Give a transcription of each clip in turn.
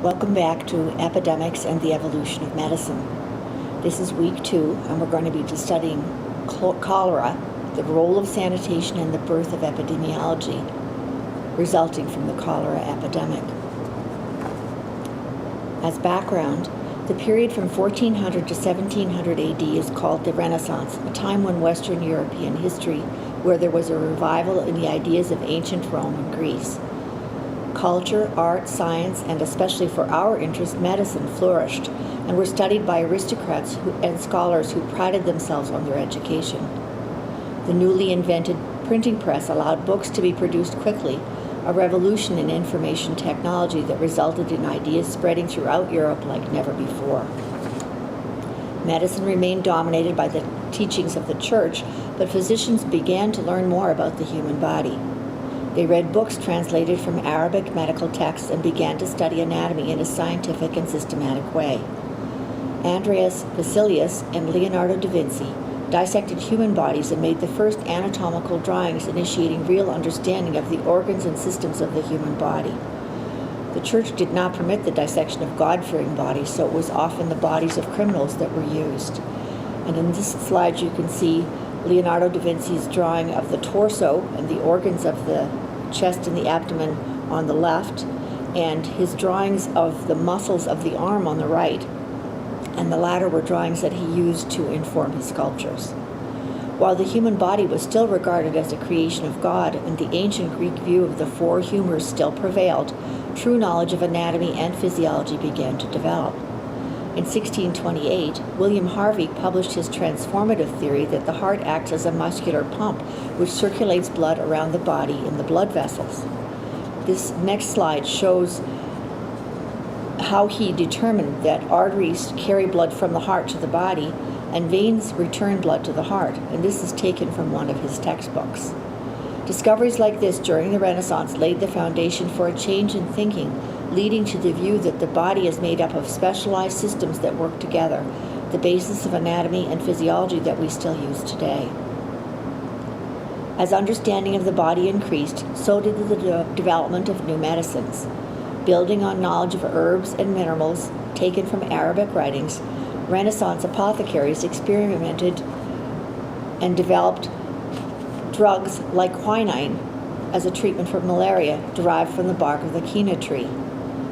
Welcome back to Epidemics and the Evolution of Medicine. This is week 2, and we're going to be studying cholera, the role of sanitation and the birth of epidemiology resulting from the cholera epidemic. As background, the period from 1400 to 1700 AD is called the Renaissance, a time when Western European history, where there was a revival in the ideas of ancient Rome and Greece. Culture, art, science, and especially for our interest, medicine flourished and were studied by aristocrats and scholars who prided themselves on their education. The newly invented printing press allowed books to be produced quickly, a revolution in information technology that resulted in ideas spreading throughout Europe like never before. Medicine remained dominated by the teachings of the church, but physicians began to learn more about the human body. They read books translated from Arabic medical texts and began to study anatomy in a scientific and systematic way. Andreas Vesalius and Leonardo da Vinci dissected human bodies and made the first anatomical drawings, initiating real understanding of the organs and systems of the human body. The church did not permit the dissection of God-fearing bodies, so it was often the bodies of criminals that were used. And in this slide you can see Leonardo da Vinci's drawing of the torso and the organs of the chest and the abdomen on the left, and his drawings of the muscles of the arm on the right, and the latter were drawings that he used to inform his sculptures. While the human body was still regarded as a creation of God and the ancient Greek view of the four humors still prevailed, true knowledge of anatomy and physiology began to develop. In 1628, William Harvey published his transformative theory that the heart acts as a muscular pump which circulates blood around the body in the blood vessels. This next slide shows how he determined that arteries carry blood from the heart to the body and veins return blood to the heart, and this is taken from one of his textbooks. Discoveries like this during the Renaissance laid the foundation for a change in thinking, leading to the view that the body is made up of specialized systems that work together, the basis of anatomy and physiology that we still use today. As understanding of the body increased, so did the development of new medicines. Building on knowledge of herbs and minerals taken from Arabic writings, Renaissance apothecaries experimented and developed drugs like quinine as a treatment for malaria derived from the bark of the quina tree.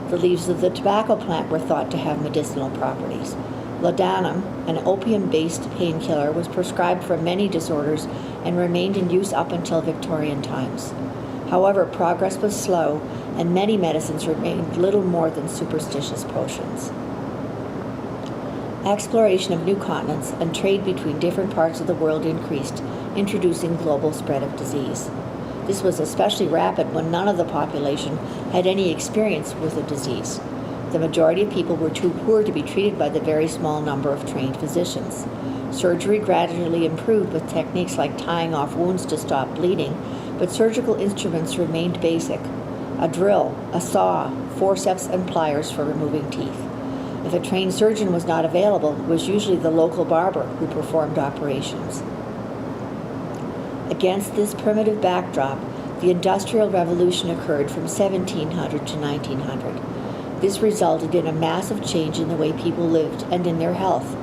The leaves of the tobacco plant were thought to have medicinal properties. Laudanum, an opium-based painkiller, was prescribed for many disorders and remained in use up until Victorian times. However, progress was slow, and many medicines remained little more than superstitious potions. Exploration of new continents and trade between different parts of the world increased, introducing global spread of disease. This was especially rapid when none of the population had any experience with the disease. The majority of people were too poor to be treated by the very small number of trained physicians. Surgery gradually improved with techniques like tying off wounds to stop bleeding, but surgical instruments remained basic: a drill, a saw, forceps, and pliers for removing teeth. If a trained surgeon was not available, it was usually the local barber who performed operations. Against this primitive backdrop, the Industrial Revolution occurred from 1700 to 1900. This resulted in a massive change in the way people lived and in their health.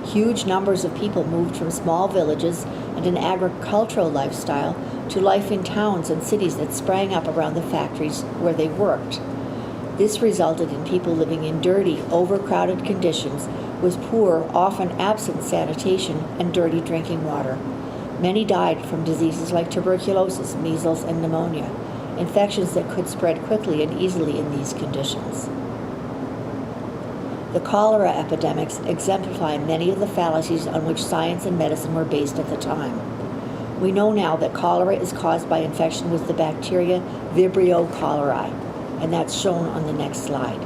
Huge numbers of people moved from small villages and an agricultural lifestyle to life in towns and cities that sprang up around the factories where they worked. This resulted in people living in dirty, overcrowded conditions with poor, often absent sanitation and dirty drinking water. Many died from diseases like tuberculosis, measles, and pneumonia, infections that could spread quickly and easily in these conditions. The cholera epidemics exemplify many of the fallacies on which science and medicine were based at the time. We know now that cholera is caused by infection with the bacteria Vibrio cholerae, and that's shown on the next slide.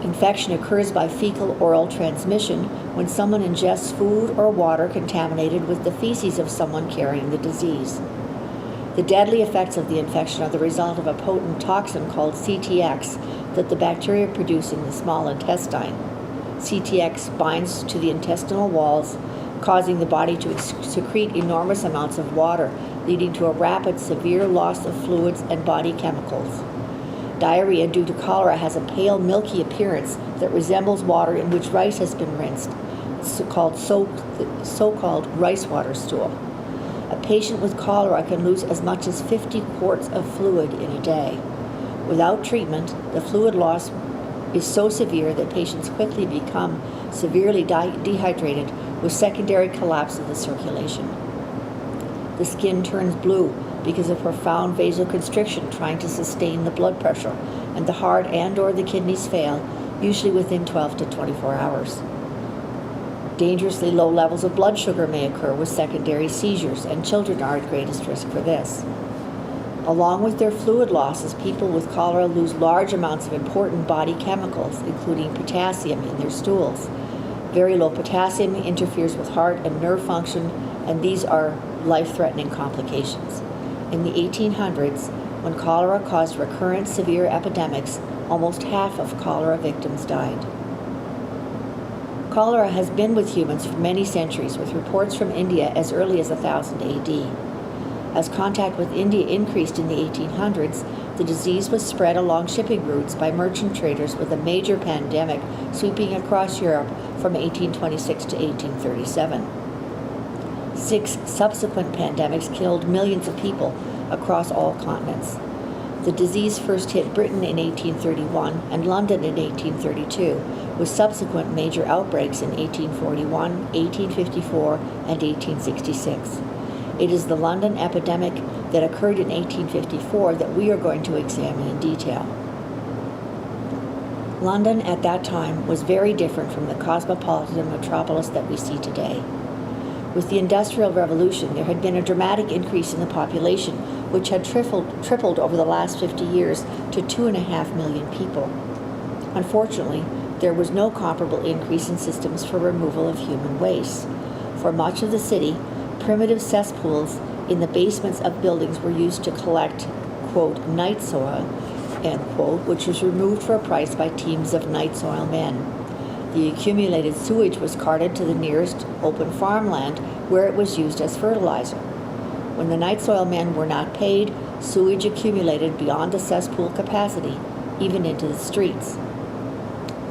Infection occurs by fecal-oral transmission when someone ingests food or water contaminated with the feces of someone carrying the disease. The deadly effects of the infection are the result of a potent toxin called CTX that the bacteria produce in the small intestine. CTX binds to the intestinal walls, causing the body to secrete enormous amounts of water, leading to a rapid, severe loss of fluids and body chemicals. Diarrhea due to cholera has a pale, milky appearance that resembles water in which rice has been rinsed, so-called rice water stool. A patient with cholera can lose as much as 50 quarts of fluid in a day. Without treatment, the fluid loss is so severe that patients quickly become severely dehydrated with secondary collapse of the circulation. The skin turns blue because of profound vasoconstriction trying to sustain the blood pressure, and the heart and/or the kidneys fail, usually within 12 to 24 hours. Dangerously low levels of blood sugar may occur with secondary seizures, and children are at greatest risk for this. Along with their fluid losses, people with cholera lose large amounts of important body chemicals, including potassium in their stools. Very low potassium interferes with heart and nerve function, and these are life-threatening complications. In the 1800s, when cholera caused recurrent severe epidemics, almost half of cholera victims died. Cholera has been with humans for many centuries, with reports from India as early as 1000 AD. As contact with India increased in the 1800s, the disease was spread along shipping routes by merchant traders, with a major pandemic sweeping across Europe from 1826 to 1837. 6 subsequent pandemics killed millions of people across all continents. The disease first hit Britain in 1831 and London in 1832, with subsequent major outbreaks in 1841, 1854, and 1866. It is the London epidemic that occurred in 1854 that we are going to examine in detail. London at that time was very different from the cosmopolitan metropolis that we see today. With the Industrial Revolution, there had been a dramatic increase in the population, which had tripled over the last 50 years to 2.5 million people. Unfortunately, there was no comparable increase in systems for removal of human waste. For much of the city, primitive cesspools in the basements of buildings were used to collect, quote, night soil, end quote, which was removed for a price by teams of night soil men. The accumulated sewage was carted to the nearest open farmland, where it was used as fertilizer. When the night soil men were not paid, sewage accumulated beyond the cesspool capacity, even into the streets.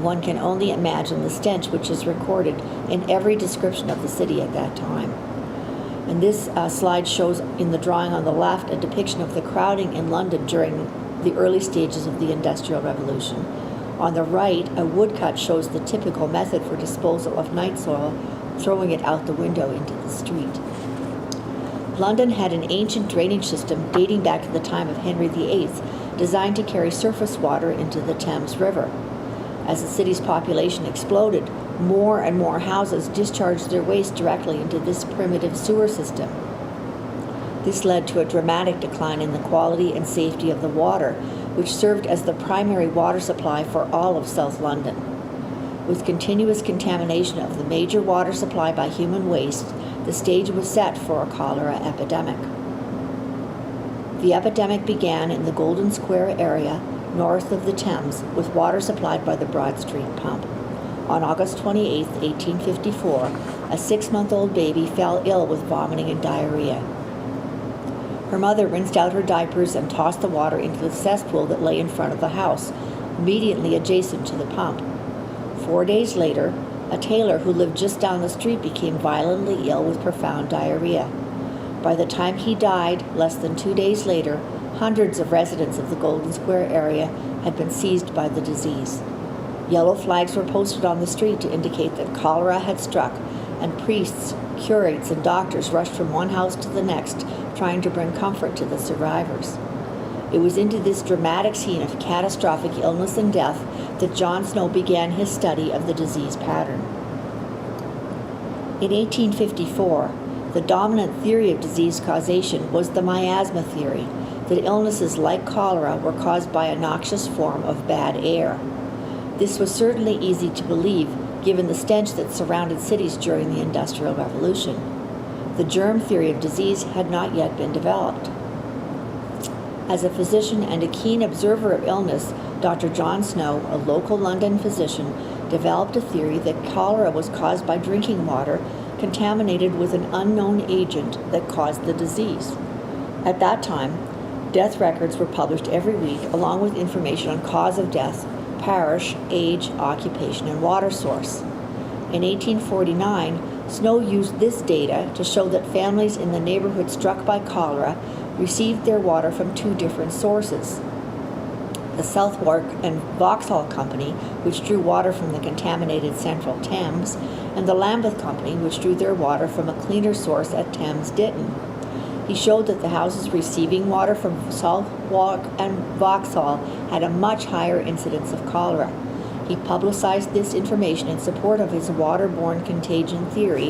One can only imagine the stench which is recorded in every description of the city at that time. And this slide shows in the drawing on the left a depiction of the crowding in London during the early stages of the Industrial Revolution. On the right, a woodcut shows the typical method for disposal of night soil, throwing it out the window into the street. London had an ancient drainage system dating back to the time of Henry VIII, designed to carry surface water into the Thames River. As the city's population exploded, more and more houses discharged their waste directly into this primitive sewer system. This led to a dramatic decline in the quality and safety of the water, which served as the primary water supply for all of South London. With continuous contamination of the major water supply by human waste, the stage was set for a cholera epidemic. The epidemic began in the Golden Square area, north of the Thames, with water supplied by the Broad Street pump. On August 28, 1854, a 6-month-old baby fell ill with vomiting and diarrhea. Her mother rinsed out her diapers and tossed the water into the cesspool that lay in front of the house, immediately adjacent to the pump. 4 days later, a tailor who lived just down the street became violently ill with profound diarrhea. By the time he died, less than 2 days later, hundreds of residents of the Golden Square area had been seized by the disease. Yellow flags were posted on the street to indicate that cholera had struck, and priests, curates, and doctors rushed from one house to the next, trying to bring comfort to the survivors. It was into this dramatic scene of catastrophic illness and death that John Snow began his study of the disease pattern. In 1854, the dominant theory of disease causation was the miasma theory, that illnesses like cholera were caused by a noxious form of bad air. This was certainly easy to believe, given the stench that surrounded cities during the Industrial Revolution. The germ theory of disease had not yet been developed. As a physician and a keen observer of illness, Dr. John Snow, a local London physician, developed a theory that cholera was caused by drinking water contaminated with an unknown agent that caused the disease. At that time, Death records were published every week, along with information on cause of death, parish, age, occupation, and water source. In 1849, Snow used this data to show that families in the neighborhood struck by cholera received their water from two different sources. The Southwark and Vauxhall Company, which drew water from the contaminated Central Thames, and the Lambeth Company, which drew their water from a cleaner source at Thames Ditton. He showed that the houses receiving water from Southwark and Vauxhall had a much higher incidence of cholera. He publicized this information in support of his waterborne contagion theory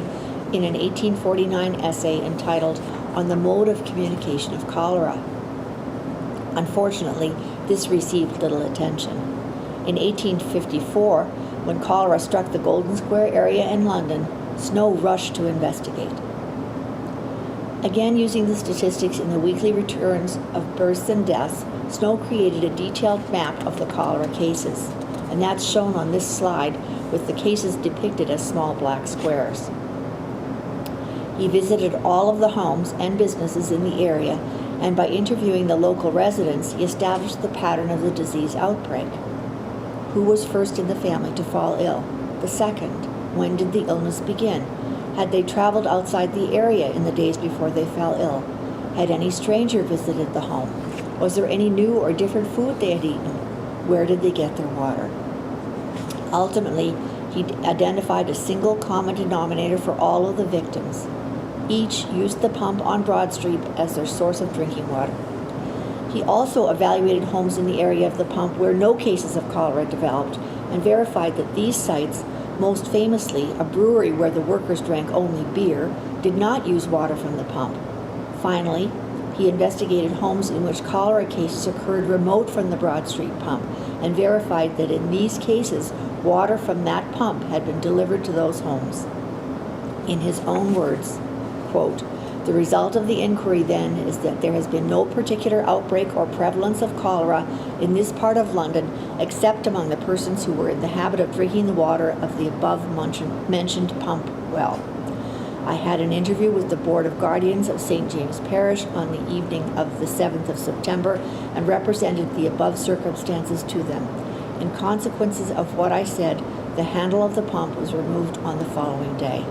in an 1849 essay entitled On the Mode of Communication of Cholera. Unfortunately, this received little attention. In 1854, when cholera struck the Golden Square area in London, Snow rushed to investigate. Again, using the statistics in the weekly returns of births and deaths, Snow created a detailed map of the cholera cases, and that's shown on this slide with the cases depicted as small black squares. He visited all of the homes and businesses in the area, and by interviewing the local residents, he established the pattern of the disease outbreak. Who was first in the family to fall ill? The second. When did the illness begin? Had they traveled outside the area in the days before they fell ill? Had any stranger visited the home? Was there any new or different food they had eaten? Where did they get their water? Ultimately, he identified a single common denominator for all of the victims. Each used the pump on Broad Street as their source of drinking water. He also evaluated homes in the area of the pump where no cases of cholera developed and verified that these sites, most famously a brewery where the workers drank only beer, did not use water from the pump. Finally, he investigated homes in which cholera cases occurred remote from the Broad Street pump and verified that in these cases, water from that pump had been delivered to those homes. In his own words, quote, "The result of the inquiry then is that there has been no particular outbreak or prevalence of cholera in this part of London except among the persons who were in the habit of drinking the water of the above-mentioned pump well. I had an interview with the Board of Guardians of St. James Parish on the evening of the 7th of September and represented the above circumstances to them. In consequences of what I said, the handle of the pump was removed on the following day."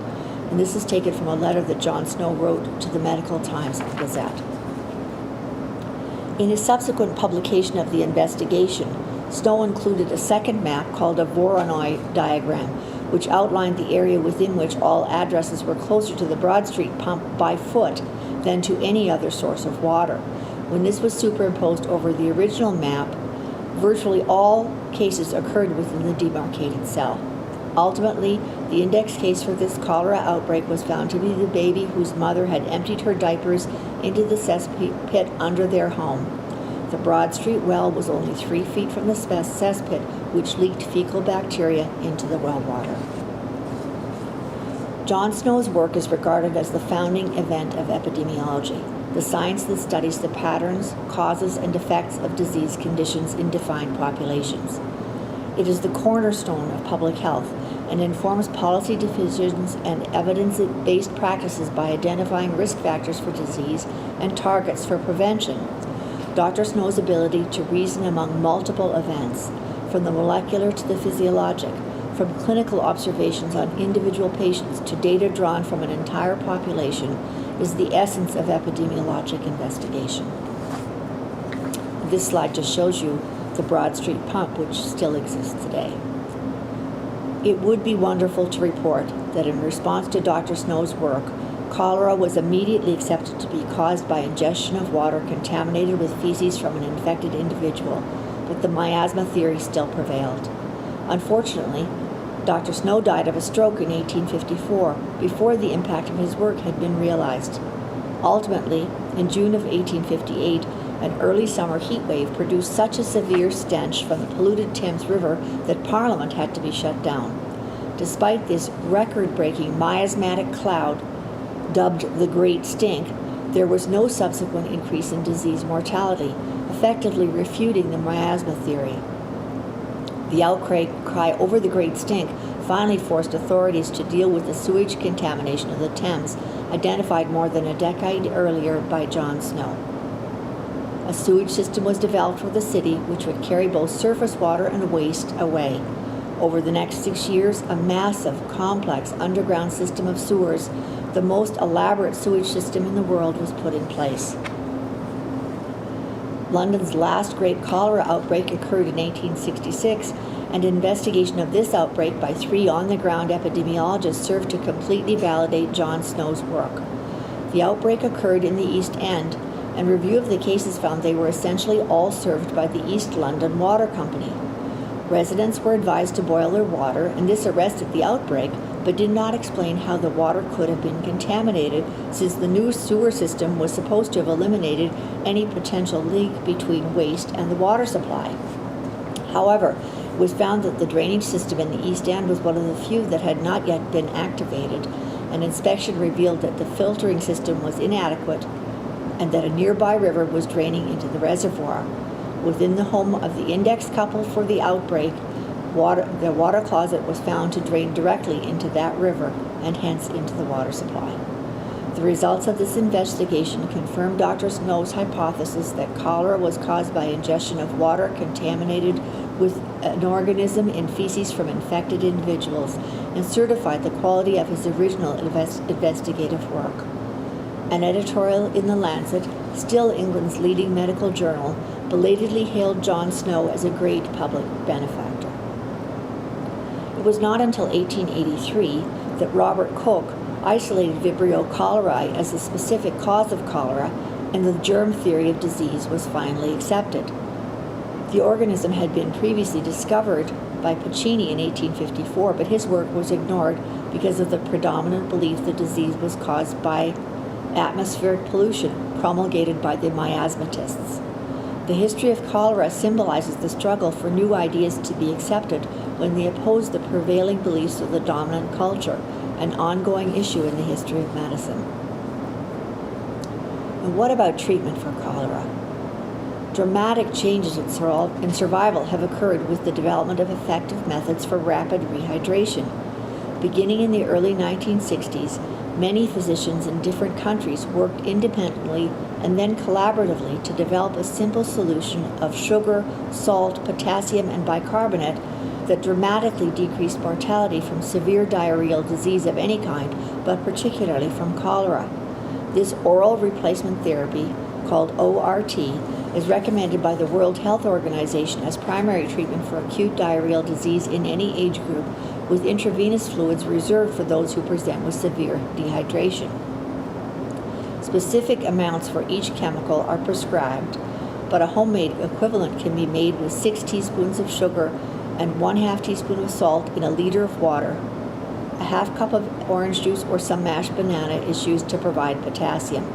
And this is taken from a letter that John Snow wrote to the Medical Times and Gazette. In his subsequent publication of the investigation, Snow included a second map called a Voronoi diagram, which outlined the area within which all addresses were closer to the Broad Street pump by foot than to any other source of water. When this was superimposed over the original map, virtually all cases occurred within the demarcated cell. Ultimately, the index case for this cholera outbreak was found to be the baby whose mother had emptied her diapers into the cesspit under their home. The Broad Street well was only 3 feet from the cesspit, which leaked fecal bacteria into the well water. John Snow's work is regarded as the founding event of epidemiology, the science that studies the patterns, causes, and effects of disease conditions in defined populations. It is the cornerstone of public health and informs policy decisions and evidence-based practices by identifying risk factors for disease and targets for prevention. Dr. Snow's ability to reason among multiple events, from the molecular to the physiologic, from clinical observations on individual patients to data drawn from an entire population, is the essence of epidemiologic investigation. This slide just shows you the Broad Street pump, which still exists today. It would be wonderful to report that in response to Dr. Snow's work, cholera was immediately accepted to be caused by ingestion of water contaminated with feces from an infected individual, but the miasma theory still prevailed. Unfortunately, Dr. Snow died of a stroke in 1854, before the impact of his work had been realized. Ultimately, in June of 1858, an early summer heat wave produced such a severe stench from the polluted Thames River that Parliament had to be shut down. Despite this record-breaking miasmatic cloud, dubbed the Great Stink, there was no subsequent increase in disease mortality, effectively refuting the miasma theory. The outcry over the Great Stink finally forced authorities to deal with the sewage contamination of the Thames, identified more than a decade earlier by John Snow. A sewage system was developed for the city, which would carry both surface water and waste away. Over the next 6 years, a massive, complex underground system of sewers, the most elaborate sewage system in the world, was put in place. London's last great cholera outbreak occurred in 1866, and an investigation of this outbreak by 3 on-the-ground epidemiologists served to completely validate John Snow's work. The outbreak occurred in the East End, and review of the cases found they were essentially all served by the East London Water Company. Residents were advised to boil their water, and this arrested the outbreak, but did not explain how the water could have been contaminated, since the new sewer system was supposed to have eliminated any potential leak between waste and the water supply. However, it was found that the drainage system in the East End was one of the few that had not yet been activated. An inspection revealed that the filtering system was inadequate and that a nearby river was draining into the reservoir. Within the home of the index couple for the outbreak, the water closet was found to drain directly into that river and hence into the water supply. The results of this investigation confirmed Dr. Snow's hypothesis that cholera was caused by ingestion of water contaminated with an organism in feces from infected individuals, and certified the quality of his original investigative work. An editorial in The Lancet, still England's leading medical journal, belatedly hailed John Snow as a great public benefactor. It was not until 1883 that Robert Koch isolated Vibrio cholerae as the specific cause of cholera, and the germ theory of disease was finally accepted. The organism had been previously discovered by Pacini in 1854, but his work was ignored because of the predominant belief the disease was caused by atmospheric pollution promulgated by the miasmatists. The history of cholera symbolizes the struggle for new ideas to be accepted when they oppose the prevailing beliefs of the dominant culture, an ongoing issue in the history of medicine. And what about treatment for cholera? Dramatic changes in survival have occurred with the development of effective methods for rapid rehydration. Beginning in the early 1960s, many physicians in different countries worked independently and then collaboratively to develop a simple solution of sugar, salt, potassium, and bicarbonate that dramatically decreased mortality from severe diarrheal disease of any kind, but particularly from cholera. This oral replacement therapy, called ORT, is recommended by the World Health Organization as primary treatment for acute diarrheal disease in any age group, with intravenous fluids reserved for those who present with severe dehydration. Specific amounts for each chemical are prescribed, but a homemade equivalent can be made with 6 teaspoons of sugar and 1/2 teaspoon of salt in a liter of water. A 1/2 cup of orange juice or some mashed banana is used to provide potassium.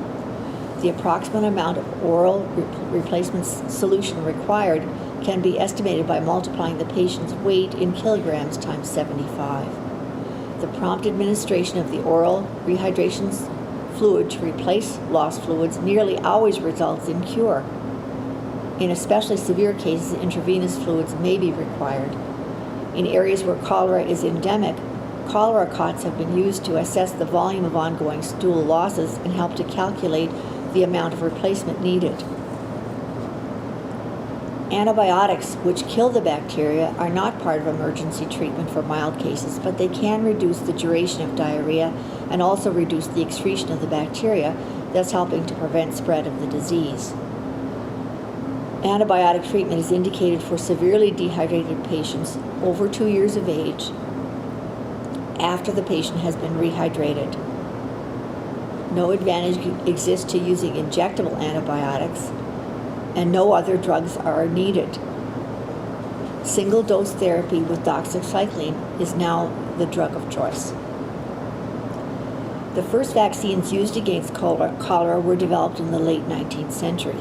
The approximate amount of oral replacement solution required can be estimated by multiplying the patient's weight in kilograms times 75. The prompt administration of the oral rehydration fluid to replace lost fluids nearly always results in cure. In especially severe cases, intravenous fluids may be required. In areas where cholera is endemic, cholera cots have been used to assess the volume of ongoing stool losses and help to calculate the amount of replacement needed. Antibiotics, which kill the bacteria, are not part of emergency treatment for mild cases, but they can reduce the duration of diarrhea and also reduce the excretion of the bacteria, thus helping to prevent spread of the disease. Antibiotic treatment is indicated for severely dehydrated patients over 2 years of age after the patient has been rehydrated. No advantage exists to using injectable antibiotics, and no other drugs are needed. Single-dose therapy with doxycycline is now the drug of choice. The first vaccines used against cholera were developed in the late 19th century.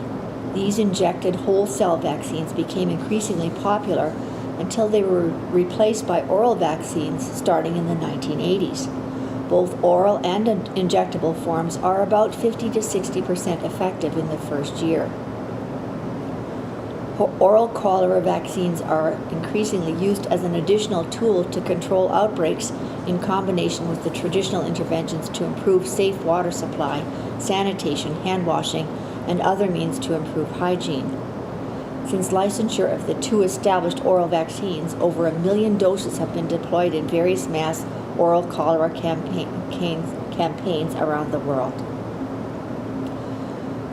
These injected whole cell vaccines became increasingly popular until they were replaced by oral vaccines starting in the 1980s. Both oral and injectable forms are about 50 to 60% effective in the first year. Oral cholera vaccines are increasingly used as an additional tool to control outbreaks in combination with the traditional interventions to improve safe water supply, sanitation, hand washing, and other means to improve hygiene. Since licensure of the 2 established oral vaccines, over 1 million doses have been deployed in various mass oral cholera campaigns around the world.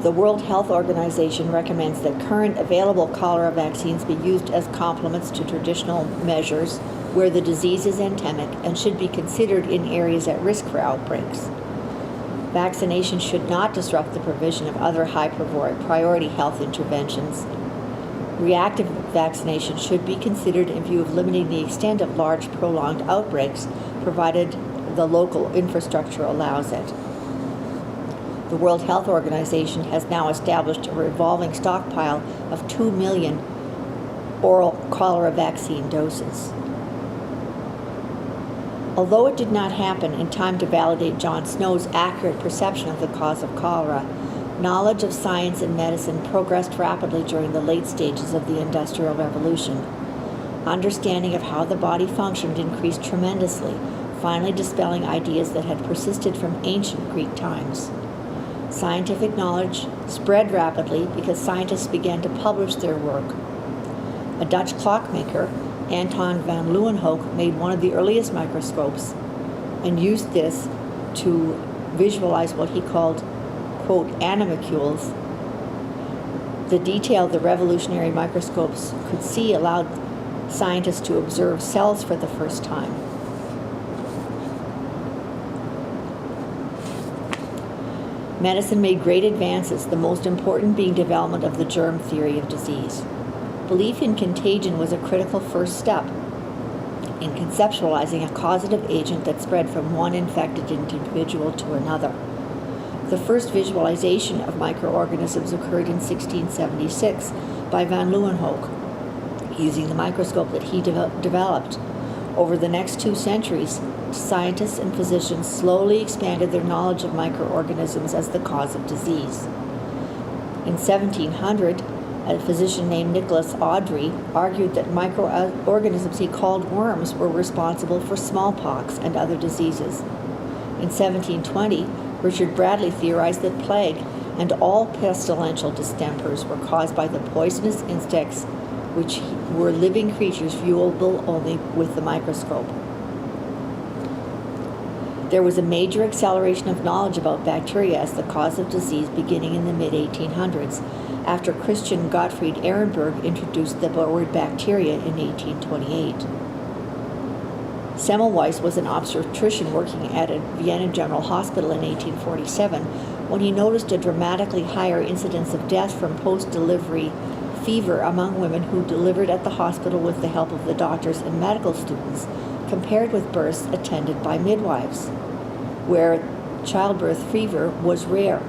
The World Health Organization recommends that current available cholera vaccines be used as complements to traditional measures where the disease is endemic and should be considered in areas at risk for outbreaks. Vaccination should not disrupt the provision of other high priority health interventions. Reactive vaccination should be considered in view of limiting the extent of large prolonged outbreaks, provided the local infrastructure allows it. The World Health Organization has now established a revolving stockpile of 2 million oral cholera vaccine doses. Although it did not happen in time to validate John Snow's accurate perception of the cause of cholera, knowledge of science and medicine progressed rapidly during the late stages of the Industrial Revolution. Understanding of how the body functioned increased tremendously, finally dispelling ideas that had persisted from ancient Greek times. Scientific knowledge spread rapidly because scientists began to publish their work. A Dutch clockmaker, Anton van Leeuwenhoek, made one of the earliest microscopes and used this to visualize what he called, quote, animalcules. The detail the revolutionary microscopes could see allowed scientists to observe cells for the first time. Medicine made great advances, the most important being development of the germ theory of disease. Belief in contagion was a critical first step in conceptualizing a causative agent that spread from one infected individual to another. The first visualization of microorganisms occurred in 1676 by van Leeuwenhoek, using the microscope that he developed. Over the next 2 centuries, scientists and physicians slowly expanded their knowledge of microorganisms as the cause of disease. In 1700, a physician named Nicholas Audrey argued that microorganisms he called worms were responsible for smallpox and other diseases. In 1720, Richard Bradley theorized that plague and all pestilential distempers were caused by the poisonous insects, which were living creatures viewable only with the microscope. There was a major acceleration of knowledge about bacteria as the cause of disease beginning in the mid-1800s, after Christian Gottfried Ehrenberg introduced the word bacteria in 1828. Semmelweis was an obstetrician working at a Vienna General Hospital in 1847 when he noticed a dramatically higher incidence of death from post-delivery fever among women who delivered at the hospital with the help of the doctors and medical students, compared with births attended by midwives, where childbirth fever was rare.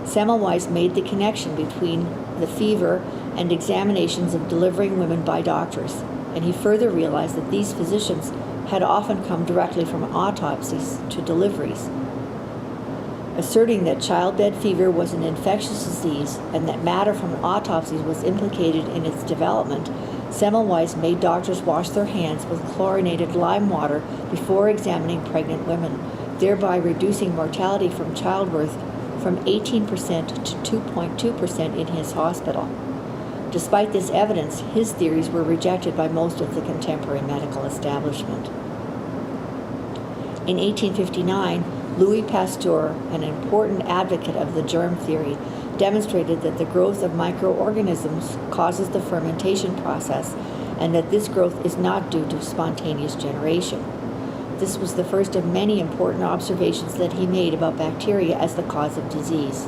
Semmelweis made the connection between the fever and examinations of delivering women by doctors, and he further realized that these physicians had often come directly from autopsies to deliveries. Asserting that childbed fever was an infectious disease and that matter from autopsies was implicated in its development, Semmelweis made doctors wash their hands with chlorinated lime water before examining pregnant women, thereby reducing mortality from childbirth from 18% to 2.2% in his hospital. Despite this evidence, his theories were rejected by most of the contemporary medical establishment. In 1859, Louis Pasteur, an important advocate of the germ theory, demonstrated that the growth of microorganisms causes the fermentation process and that this growth is not due to spontaneous generation. This was the first of many important observations that he made about bacteria as the cause of disease.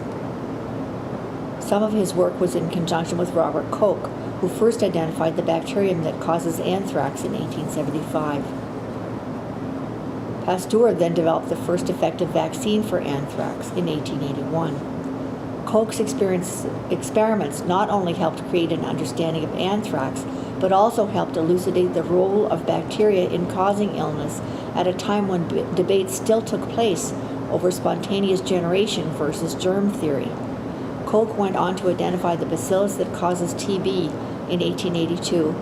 Some of his work was in conjunction with Robert Koch, who first identified the bacterium that causes anthrax in 1875. Pasteur then developed the first effective vaccine for anthrax in 1881. Koch's experiments not only helped create an understanding of anthrax, but also helped elucidate the role of bacteria in causing illness at a time when debates still took place over spontaneous generation versus germ theory. Koch went on to identify the bacillus that causes TB in 1882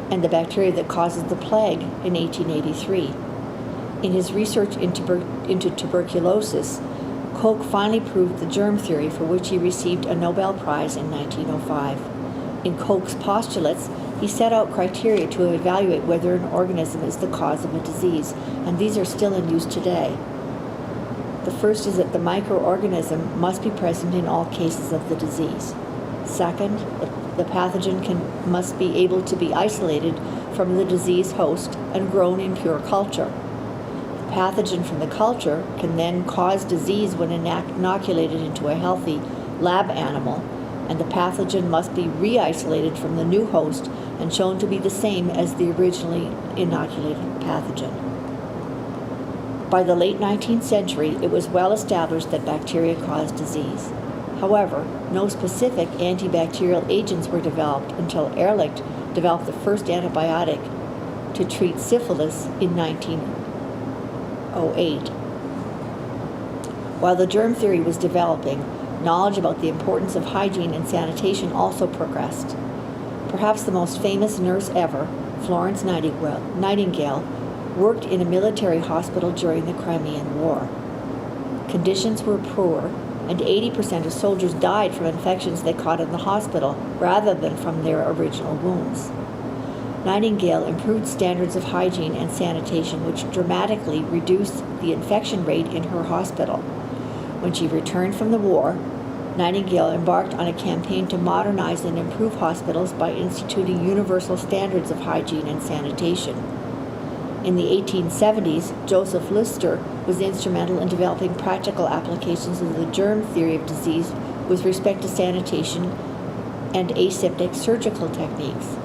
and the bacteria that causes the plague in 1883. In his research into tuberculosis, Koch finally proved the germ theory, for which he received a Nobel Prize in 1905. In Koch's postulates, he set out criteria to evaluate whether an organism is the cause of a disease, and these are still in use today. The first is that the microorganism must be present in all cases of the disease. Second, the pathogen must be able to be isolated from the disease host and grown in pure culture. The pathogen from the culture can then cause disease when inoculated into a healthy lab animal, and the pathogen must be re-isolated from the new host and shown to be the same as the originally inoculated pathogen. By the late 19th century, it was well established that bacteria cause disease. However, no specific antibacterial agents were developed until Ehrlich developed the first antibiotic to treat syphilis in 1908. While the germ theory was developing, knowledge about the importance of hygiene and sanitation also progressed. Perhaps the most famous nurse ever, Florence Nightingale, worked in a military hospital during the Crimean War. Conditions were poor, and 80% of soldiers died from infections they caught in the hospital rather than from their original wounds. Nightingale improved standards of hygiene and sanitation, which dramatically reduced the infection rate in her hospital. When she returned from the war, Nightingale embarked on a campaign to modernize and improve hospitals by instituting universal standards of hygiene and sanitation. In the 1870s, Joseph Lister was instrumental in developing practical applications of the germ theory of disease with respect to sanitation and aseptic surgical techniques.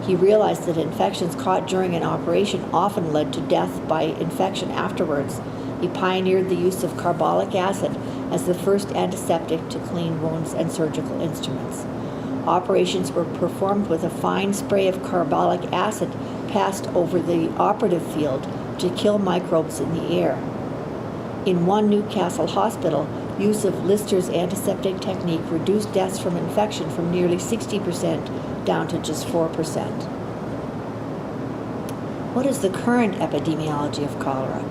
He realized that infections caught during an operation often led to death by infection afterwards. He pioneered the use of carbolic acid as the first antiseptic to clean wounds and surgical instruments. Operations were performed with a fine spray of carbolic acid passed over the operative field to kill microbes in the air. In one Newcastle hospital, use of Lister's antiseptic technique reduced deaths from infection from nearly 60% down to just 4%. What is the current epidemiology of cholera?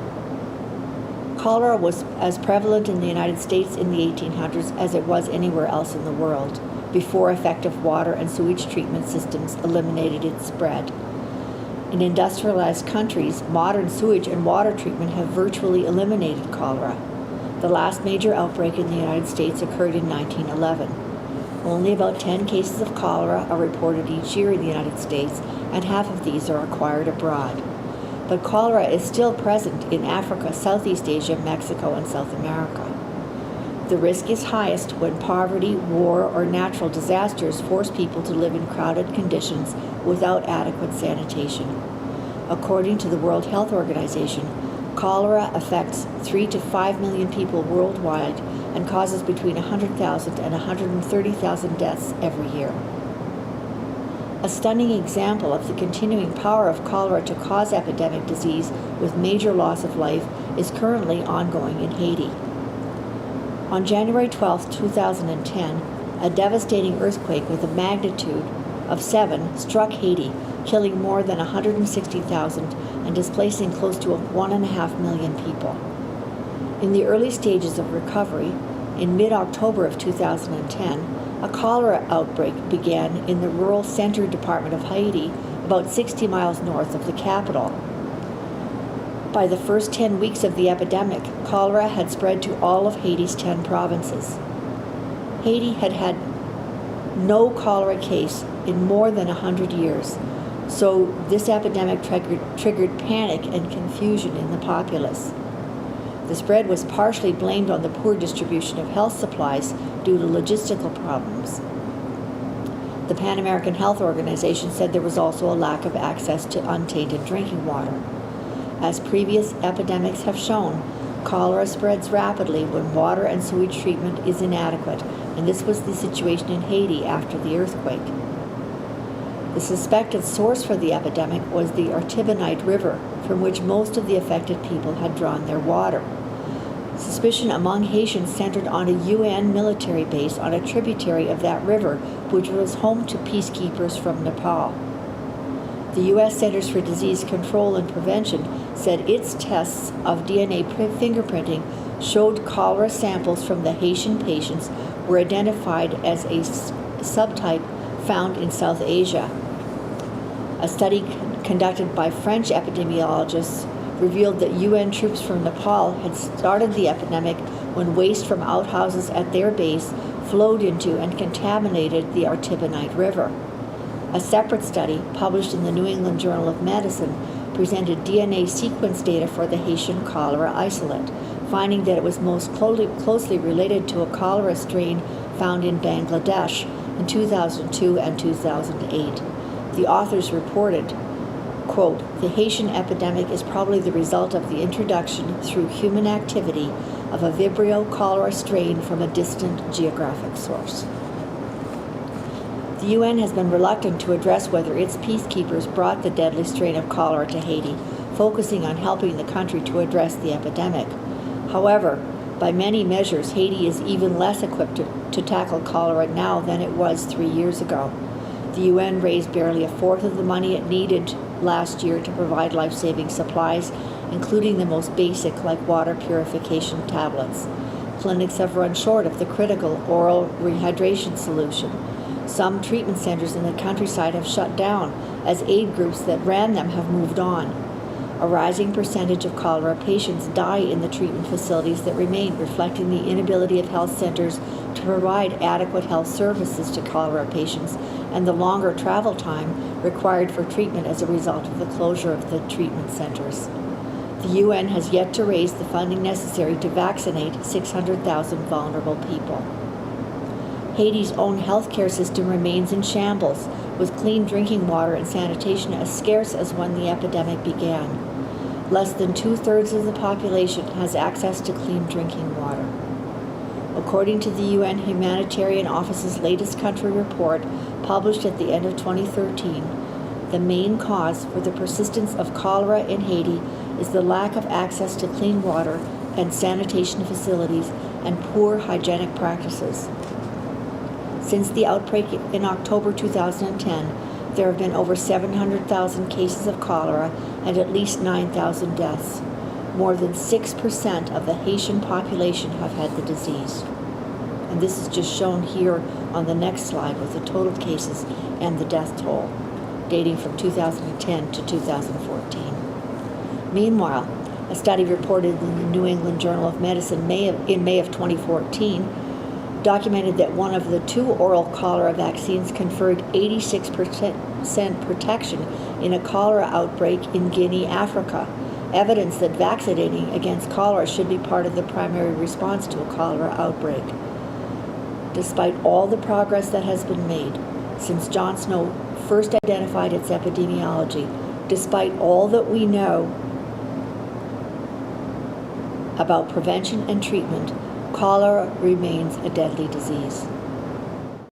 Cholera was as prevalent in the United States in the 1800s as it was anywhere else in the world, before effective water and sewage treatment systems eliminated its spread. In industrialized countries, modern sewage and water treatment have virtually eliminated cholera. The last major outbreak in the United States occurred in 1911. Only about 10 cases of cholera are reported each year in the United States, and half of these are acquired abroad. But cholera is still present in Africa, Southeast Asia, Mexico, and South America. The risk is highest when poverty, war, or natural disasters force people to live in crowded conditions without adequate sanitation. According to the World Health Organization, cholera affects 3 to 5 million people worldwide and causes between 100,000 and 130,000 deaths every year. A stunning example of the continuing power of cholera to cause epidemic disease with major loss of life is currently ongoing in Haiti. On January 12, 2010, a devastating earthquake with a magnitude of 7 struck Haiti, killing more than 160,000 and displacing close to 1.5 million people. In the early stages of recovery, in mid-October of 2010, a cholera outbreak began in the rural center department of Haiti, about 60 miles north of the capital. By the first 10 weeks of the epidemic, cholera had spread to all of Haiti's 10 provinces. Haiti had had no cholera case in more than 100 years, so this epidemic triggered panic and confusion in the populace. The spread was partially blamed on the poor distribution of health supplies due to logistical problems. The Pan American Health Organization said there was also a lack of access to untainted drinking water. As previous epidemics have shown, cholera spreads rapidly when water and sewage treatment is inadequate, and this was the situation in Haiti after the earthquake. The suspected source for the epidemic was the Artibonite River, from which most of the affected people had drawn their water. Suspicion among Haitians centered on a UN military base on a tributary of that river, which was home to peacekeepers from Nepal. The U.S. Centers for Disease Control and Prevention said its tests of DNA fingerprinting showed cholera samples from the Haitian patients were identified as a subtype found in South Asia. A study conducted by French epidemiologists revealed that UN troops from Nepal had started the epidemic when waste from outhouses at their base flowed into and contaminated the Artibonite River. A separate study, published in the New England Journal of Medicine, presented DNA sequence data for the Haitian cholera isolate, finding that it was most closely related to a cholera strain found in Bangladesh in 2002 and 2008. The authors reported, quote, "The Haitian epidemic is probably the result of the introduction through human activity of a Vibrio cholera strain from a distant geographic source." The UN has been reluctant to address whether its peacekeepers brought the deadly strain of cholera to Haiti, focusing on helping the country to address the epidemic. However, by many measures, Haiti is even less equipped to tackle cholera now than it was 3 years ago. The UN raised barely a fourth of the money it needed last year to provide life-saving supplies, including the most basic, like water purification tablets. Clinics have run short of the critical oral rehydration solution. Some treatment centers in the countryside have shut down, as aid groups that ran them have moved on. A rising percentage of cholera patients die in the treatment facilities that remain, reflecting the inability of health centers to provide adequate health services to cholera patients and the longer travel time required for treatment as a result of the closure of the treatment centers. The UN has yet to raise the funding necessary to vaccinate 600,000 vulnerable people. Haiti's own healthcare system remains in shambles, with clean drinking water and sanitation as scarce as when the epidemic began. Less than 2/3 of the population has access to clean drinking water. According to the UN Humanitarian Office's latest country report, published at the end of 2013, the main cause for the persistence of cholera in Haiti is the lack of access to clean water and sanitation facilities and poor hygienic practices. Since the outbreak in October 2010, there have been over 700,000 cases of cholera and at least 9,000 deaths. More than 6% of the Haitian population have had the disease. And this is just shown here on the next slide with the total cases and the death toll, dating from 2010 to 2014. Meanwhile, a study reported in the New England Journal of Medicine in May of 2014 documented that one of the 2 oral cholera vaccines conferred 86% protection in a cholera outbreak in Guinea, Africa, evidence that vaccinating against cholera should be part of the primary response to a cholera outbreak. Despite all the progress that has been made since John Snow first identified its epidemiology, despite all that we know about prevention and treatment, cholera remains a deadly disease.